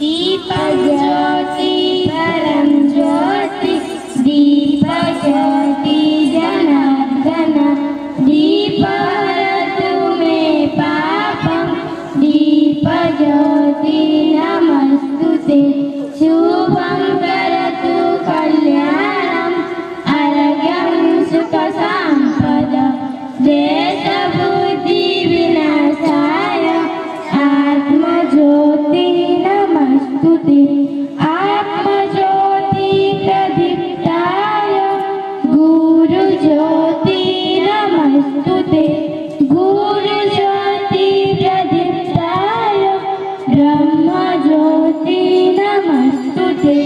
दीप ज्योति परम ज्योति दीप ज्योति जनार्दन दीप हरतु मे पापं दीप ज्योति नमस्तुते शुभं करतु कल्याणं आरोग्यं सुख संपदं देशबुद्धि विनाशाय आत्मज्योति नमस्तुते आत्मज्योति प्रदीप्ताय गुरुज्योति नमस्तुते गुरुज्योति प्रदीप्ताय ब्रह्मज्योति नमस्तुते